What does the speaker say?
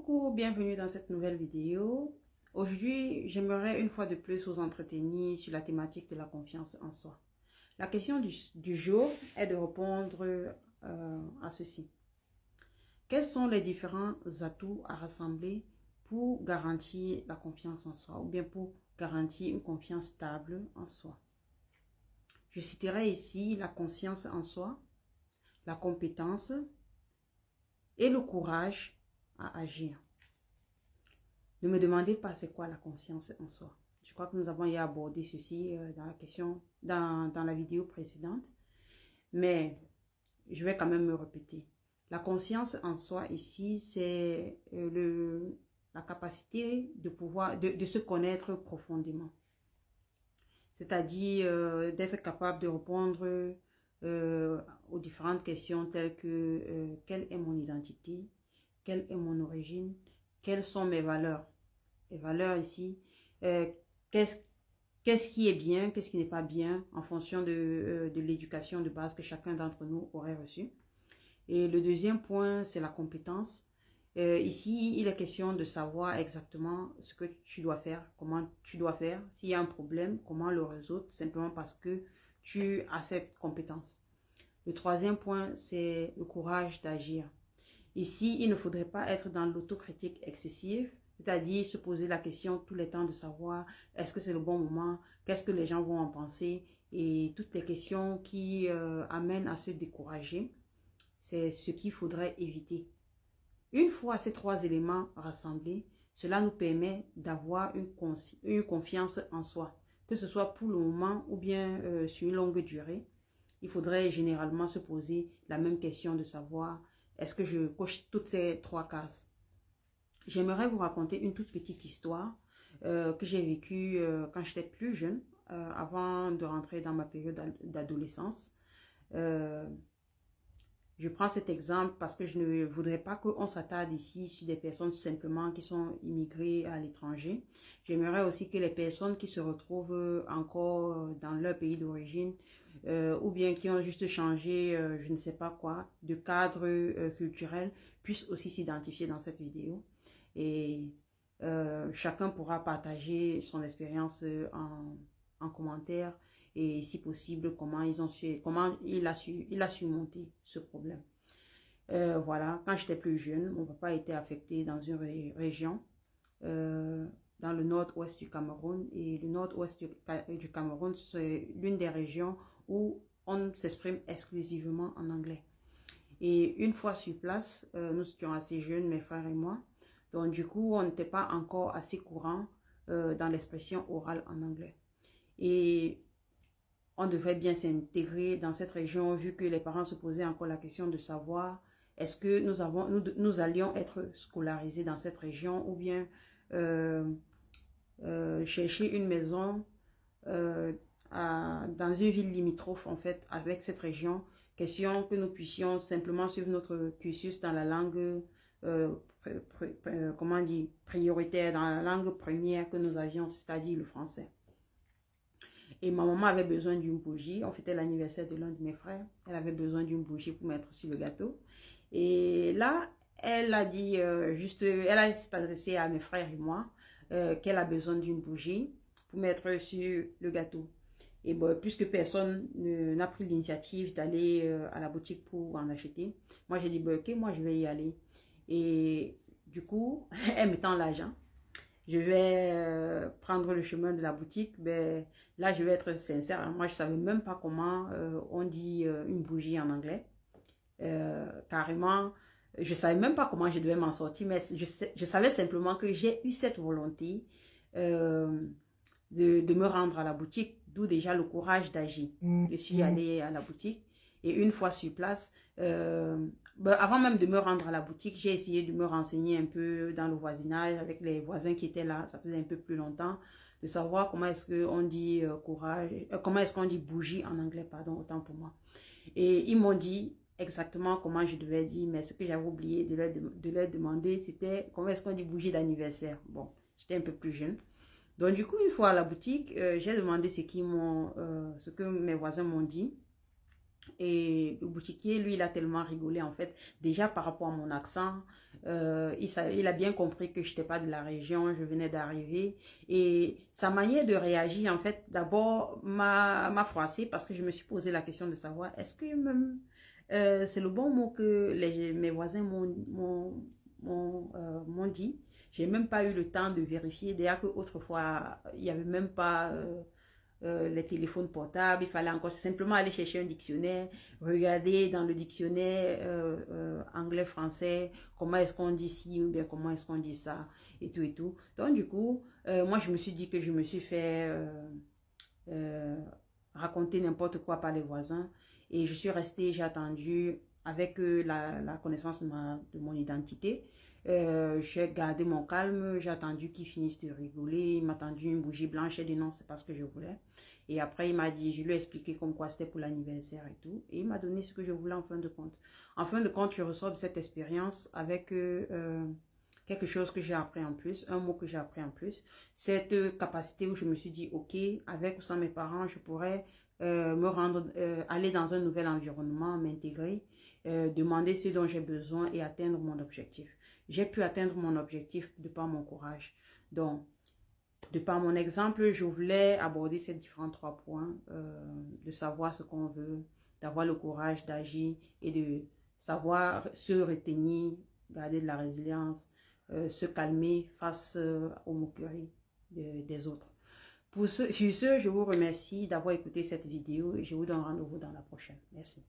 Coucou, bienvenue dans cette nouvelle vidéo. Aujourd'hui, j'aimerais une fois de plus vous entretenir sur la thématique de la confiance en soi. La question du jour est de répondre à ceci. Quels sont les différents atouts à rassembler pour garantir la confiance en soi ou bien pour garantir une confiance stable en soi? Je citerai ici la conscience en soi, la compétence et le courage à agir. Ne me demandez pas c'est quoi la conscience en soi. Je crois que nous avons abordé ceci dans la vidéo précédente. Mais je vais quand même me répéter. La conscience en soi ici, c'est la capacité de se connaître profondément. C'est-à-dire d'être capable de répondre aux différentes questions telles que quelle est mon identité, quelle est mon origine, quelles sont mes valeurs. Les valeurs ici, qu'est-ce qui est bien, qu'est-ce qui n'est pas bien en fonction de l'éducation de base que chacun d'entre nous aurait reçue. Et le deuxième point, c'est la compétence. Ici, il est question de savoir exactement ce que tu dois faire, comment tu dois faire. S'il y a un problème, comment le résoudre, simplement parce que tu as cette compétence. Le troisième point, c'est le courage d'agir. Ici, il ne faudrait pas être dans l'autocritique excessive, c'est-à-dire se poser la question tous les temps de savoir est-ce que c'est le bon moment, qu'est-ce que les gens vont en penser et toutes les questions qui amènent à se décourager. C'est ce qu'il faudrait éviter. Une fois ces trois éléments rassemblés, cela nous permet d'avoir une confiance en soi, que ce soit pour le moment ou bien sur une longue durée. Il faudrait généralement se poser la même question de savoir est-ce que je coche toutes ces trois cases. J'aimerais vous raconter une toute petite histoire que j'ai vécue quand j'étais plus jeune, avant de rentrer dans ma période d'adolescence. Je prends cet exemple parce que je ne voudrais pas qu'on s'attarde ici sur des personnes simplement qui sont immigrées à l'étranger. J'aimerais aussi que les personnes qui se retrouvent encore dans leur pays d'origine ou bien qui ont juste changé, je ne sais pas quoi, de cadre culturel, puissent aussi s'identifier dans cette vidéo. Et chacun pourra partager son expérience en commentaire et si possible comment il a surmonté ce problème. Voilà, quand j'étais plus jeune, mon papa était affecté dans une région dans le nord-ouest du Cameroun, et le nord-ouest du Cameroun, c'est l'une des régions où on s'exprime exclusivement en anglais. Et une fois sur place, nous étions assez jeunes, mes frères et moi, donc du coup, on n'était pas encore assez courant dans l'expression orale en anglais. Et on devrait bien s'intégrer dans cette région vu que les parents se posaient encore la question de savoir est-ce que nous allions être scolarisés dans cette région ou bien chercher une maison dans une ville limitrophe en fait avec cette région, question que nous puissions simplement suivre notre cursus dans la langue comment dire, prioritaire, dans la langue première que nous avions, c'est-à-dire le français. Et ma maman avait besoin d'une bougie. On fêtait l'anniversaire de l'un de mes frères. Elle avait besoin d'une bougie pour mettre sur le gâteau. Et là, elle a dit, elle a adressé à mes frères et moi qu'elle a besoin d'une bougie pour mettre sur le gâteau. Et bon, puisque personne n'a pris l'initiative d'aller à la boutique pour en acheter, moi j'ai dit, bon, ok, moi je vais y aller. Et du coup, elle me tend l'argent. Je vais prendre le chemin de la boutique. Ben, là, je vais être sincère. Moi, je ne savais même pas comment on dit une bougie en anglais. Carrément, je ne savais même pas comment je devais m'en sortir. Mais je savais simplement que j'ai eu cette volonté de me rendre à la boutique. D'où déjà le courage d'agir. Je suis allée à la boutique. Et une fois sur place, avant même de me rendre à la boutique, j'ai essayé de me renseigner un peu dans le voisinage avec les voisins qui étaient là. Ça faisait un peu plus longtemps, de savoir comment est-ce qu'on dit comment est-ce qu'on dit bougie en anglais, pardon, autant pour moi. Et ils m'ont dit exactement comment je devais dire, mais ce que j'avais oublié de leur demander, c'était comment est-ce qu'on dit bougie d'anniversaire. Bon, j'étais un peu plus jeune. Donc du coup, une fois à la boutique, j'ai demandé ce que mes voisins m'ont dit. Et le boutiquier, lui, il a tellement rigolé, en fait. Déjà, par rapport à mon accent, il a bien compris que je n'étais pas de la région, je venais d'arriver. Et sa manière de réagir, en fait, d'abord, m'a froissée parce que je me suis posé la question de savoir, est-ce que même, c'est le bon mot que mes voisins m'ont dit. J'ai même pas eu le temps de vérifier. Déjà qu'autrefois, il n'y avait même pas les téléphones portables, il fallait encore simplement aller chercher un dictionnaire, regarder dans le dictionnaire anglais-français, comment est-ce qu'on dit ci ou bien comment est-ce qu'on dit ça et tout et tout. Donc du coup, moi je me suis dit que je me suis fait euh, raconter n'importe quoi par les voisins et je suis restée, j'ai attendu avec la connaissance de mon identité. J'ai gardé mon calme, j'ai attendu qu'il finisse de rigoler, il m'a tendu une bougie blanche, j'ai dit non, c'est pas ce que je voulais. Et après, il m'a dit, je lui ai expliqué comme quoi c'était pour l'anniversaire et tout. Et il m'a donné ce que je voulais en fin de compte. En fin de compte, je ressors de cette expérience avec quelque chose que j'ai appris en plus, un mot que j'ai appris en plus. Cette capacité où je me suis dit, ok, avec ou sans mes parents, je pourrais me rendre, aller dans un nouvel environnement, m'intégrer, demander ce dont j'ai besoin et atteindre mon objectif. J'ai pu atteindre mon objectif de par mon courage. Donc, de par mon exemple, je voulais aborder ces différents 3 points, de savoir ce qu'on veut, d'avoir le courage d'agir et de savoir se retenir, garder de la résilience, se calmer face aux moqueries des autres. Sur ce, je vous remercie d'avoir écouté cette vidéo et je vous donne rendez-vous dans la prochaine. Merci.